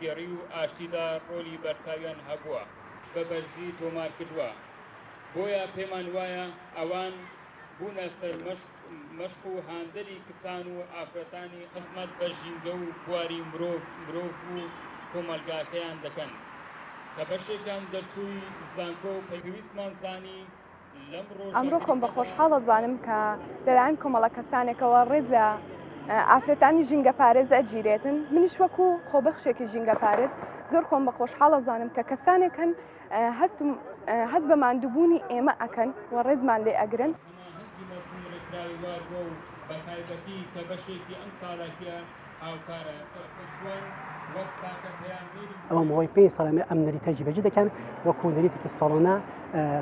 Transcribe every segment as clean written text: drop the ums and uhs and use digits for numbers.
گێڕی و ئاشتیدا ڕۆلی بەرچاویان هەبووە بە بەرزی تۆمار کردووە. بۆیە پێمان وایە ئەوان بوونە سەر مەشق و هاندەری کچان و ئافرەتانی خزمەت بە ژینگە و بواری مرۆڤ و کۆمەلگاکەیان دەکەن کە بەشێکیان دەرچووی زانکۆ و پێویستمان زانی لەم ڕۆژە. ئەمڕۆ خۆم بە خۆشحاڵە زانم کە لەلایەن کۆمەڵە کەسانێکەوە ڕێز لە ئافرەتانی ژینگە پارێز ئەگیرێتن. منیش وەکو خۆبەخشێکی ژینگە پارێز زۆر خۆم بە خۆشحاڵە زانم کە کەسانێکن هەست بە ماندووبوونی ئێمە ئەکەن و ڕێزمان لێ ئەگرن. بەتایبەتی کە بەشێکی ئەم چالاکیە هاوکارە ئەمە ماوەی 5 ساڵە ئەم نەریتە جێبەجێ دەکەن وەکو نەریتێکی ساڵانە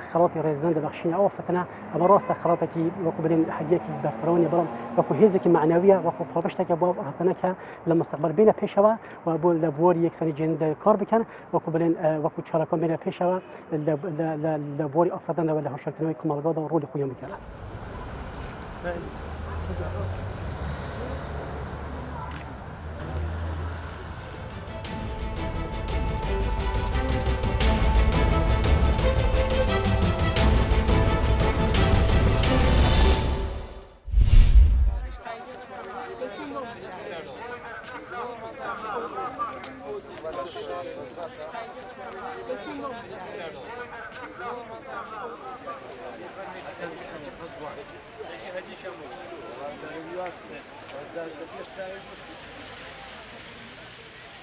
خەڵاتی ڕێزدان دەبەخشینە ئەوە فتنە ئەمە ڕاستە خەڵاتێکی وەکو بڵێن حەدیەکی بەفرەوەنی بەڵام وەکو هێزێکی معنەویە وەکو پڕۆبەشتێکە بۆ ڕاتەنەکە لە مستەقبەل بینە پێشەوە و بۆ لە بۆری یەکسانی جێنەر کار بکەن وەکو بڵێن وەکو چالاکان بینە پێشەوە لە بۆری ئافرەتانەوە لە هەڵشاردنەوەی کۆمەڵگادا ڕۆلی خۆیان بکەن.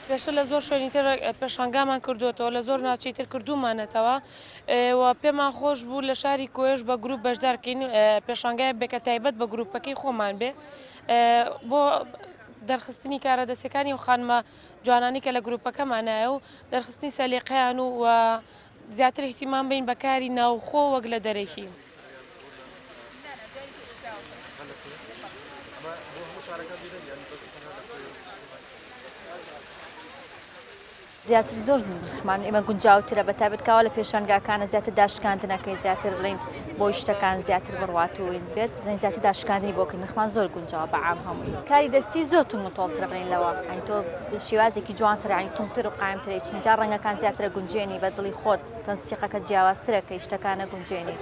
پێشتر لە زۆر شوێنی تر پێشانگامان کردوێتەوە لە زۆر ناوچەی تر کردومانێتەوە و پێمان خۆش بوو لە شاری کۆیش بە گروپ بەشدارکەین پێشانگای بێکە تایبەت بە گروپەکەی خۆمان بێ بۆ دەرخستنی کارە دەستەکانی و خانمە جوانانی کە لە گروپەکەمانایە و دەرخستنی سەلیقەیان و زیاتر احتیمام بین بە کاری ناوخۆ وەک لە دەرەکی. زیاتر زۆر بخمان ئێمە گونجاوترە بە تایبەتکەوە لە پێشانگاکانە زیاتر داشکاندنەکەی زیاتر بڵین بۆی شتەکان زیاتر بڕواتوین بێت بزانین زیاتر داشکاندنی بۆکەین نرخمان زۆر گونجاوە بە عام هەمووی کاری دەستی زۆر تونگ و تۆڵترە بڵین لەوە ئەین تۆ شێوازێکی جوانتر ئەین تونگتر و قایمترە چینجا ڕەنگەکان زیاترە گونجێنی بە دڵی خۆت تەنسیقەکە جیاوازترە کە شتەکانە گونجێنی.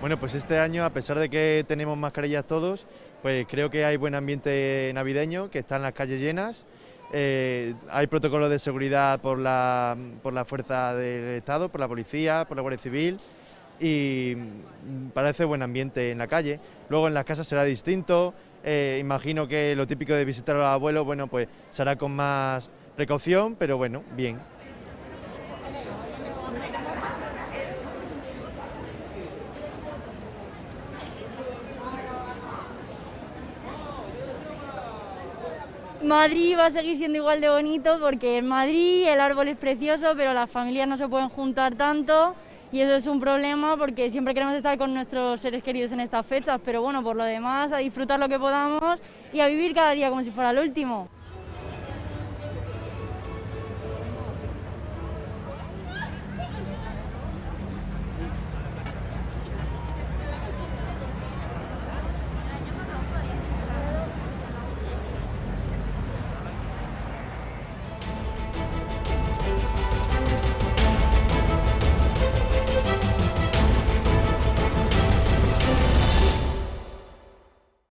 Bueno, pues este año, a pesar de que tenemos mascarillas todos, pues creo que hay buen ambiente navideño, que están las calles llenas. Hay protocolos de seguridad por la fuerza del Estado, por la policía, por la Guardia Civil y parece buen ambiente en la calle. Luego en las casas será distinto. Imagino que lo típico de visitar a los abuelos, bueno, pues será con más precaución, pero bueno, bien. Madrid va a seguir siendo igual de bonito porque en Madrid el árbol es precioso, pero las familias no se pueden juntar tanto y eso es un problema porque siempre queremos estar con nuestros seres queridos en estas fechas, pero bueno, por lo demás, a disfrutar lo que podamos y a vivir cada día como si fuera el último.